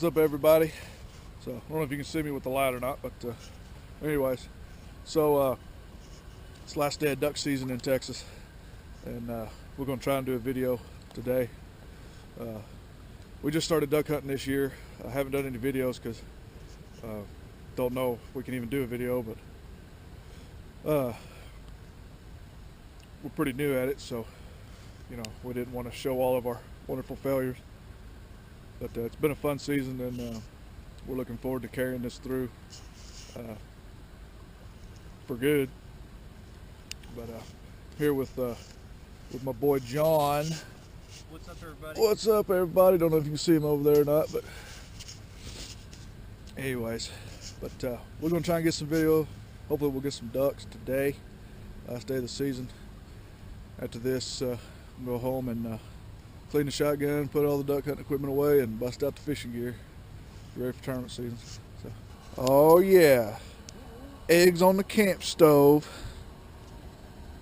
What's up, everybody? So I don't know if you can see me with the light or not, but anyways, so it's last day of duck season in Texas, and we're going to try and do a video today. We just started duck hunting this year. I haven't done any videos because don't know if we can even do a video, but we're pretty new at it, so you know, we didn't want to show all of our wonderful failures. But it's been a fun season, and we're looking forward to carrying this through for good. But here with my boy John. What's up, everybody? What's up, everybody? Don't know if you can see him over there or not, but anyways, we're gonna try and get some video. Hopefully we'll get some ducks today, last day of the season. After this, we'll go home and clean the shotgun, put all the duck hunting equipment away, and bust out the fishing gear. Ready for tournament season. So. Oh yeah, eggs on the camp stove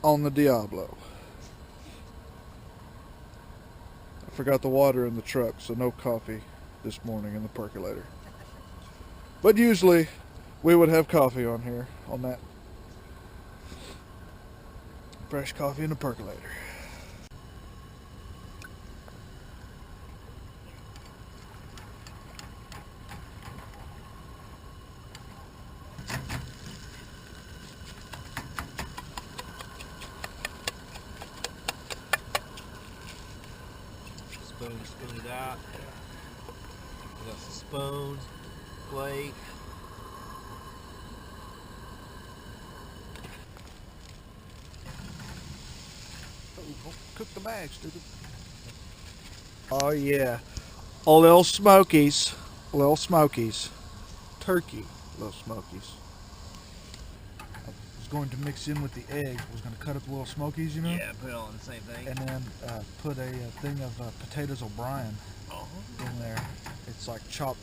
on the Diablo. I forgot the water in the truck, so no coffee this morning in the percolator. But usually we would have coffee on here, on that. Fresh coffee in the percolator. Spoon it out. We got some spoons, plate. Oh, cook the bag, stupid. Oh yeah, a little Smokies, little Smokies, turkey, little Smokies. I was going to mix in with the egg. I was going to cut up little Smokies, you know. Yeah, put it all in the same thing. And then put a thing of potatoes O'Brien in there. It's like chopped.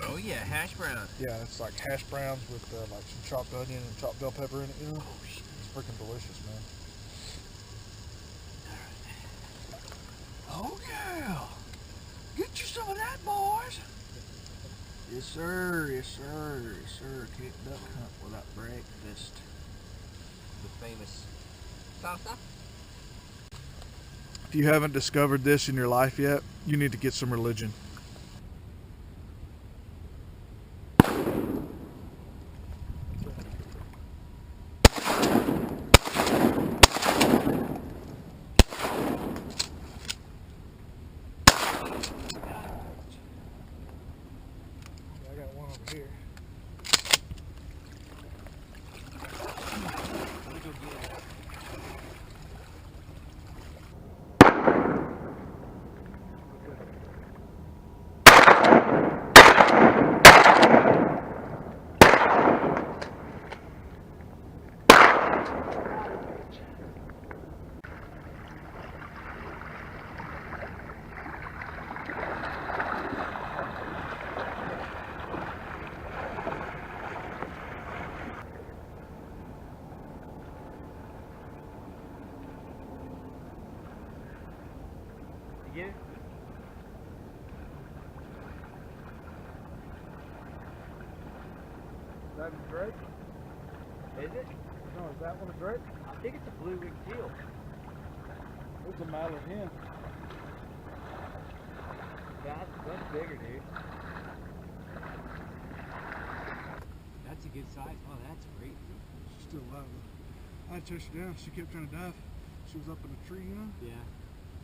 Oh yeah, hash brown. Yeah, it's like hash browns with like some chopped onion and chopped bell pepper in it. You know. Oh shit, it's freaking delicious, man. Oh yeah, get you some of that, boys. Yes sir, yes sir, yes sir. Can't duck hunt without breakfast. The famous salsa. If you haven't discovered this in your life yet, you need to get some religion. I got one over here. Let me go get it. You get it? Is that a drake? Is it? No, is that one a drake? I think it's a blue-winged teal. It's a mallard hen. That's bigger, dude. That's a good size. Oh, that's great, dude. She's still alive though. I chased her down. She kept trying to dive. She was up in a tree, you know? Yeah.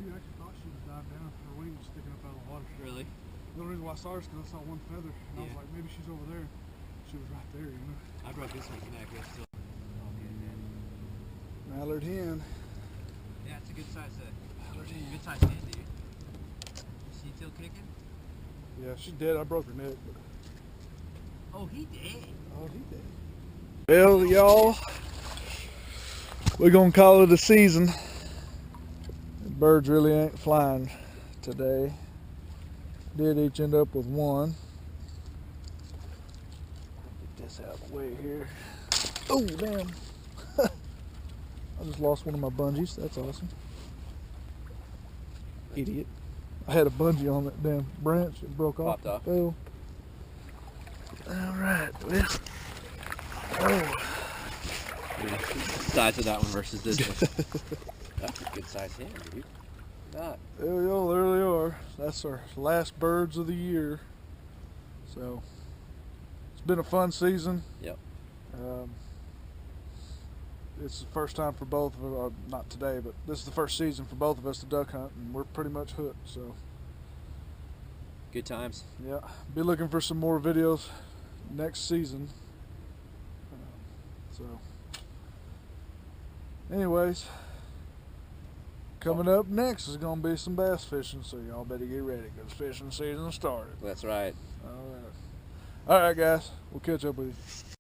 Dude, I actually thought she would dive down. Her wing was sticking up out of the water. Really? The only reason why I saw her is because I saw one feather. And I was like, maybe she's over there. She was right there, you know? I broke this one's neck. It's still all good, man. Mallard hen. Yeah, it's a good size set. Mallard hen. Good size hen, dude. Is she still kicking? Yeah, she's dead. I broke her neck. But... Oh, he did. Oh, he did. Well, y'all, we're going to call it a season. The birds really ain't flying today. Did each end up with one. Get this out of the way here. Oh, damn. I just lost one of my bungees. That's awesome. Idiot. I had a bungee on that damn branch. It broke off. Popped off. Fell. All right. Well, oh. Yeah, size of that one versus this one. That's a good size hen, dude. Not. There we go. There they are. That's our last birds of the year. So it's been a fun season. Yep. It's the first time for both of us, not today, but this is the first season for both of us to duck hunt, and we're pretty much hooked. So Good times. yeah, be looking for some more videos next season. So anyways, coming up next is going to be some bass fishing, so y'all better get ready because fishing season started. That's right. All right, guys, we'll catch up with you.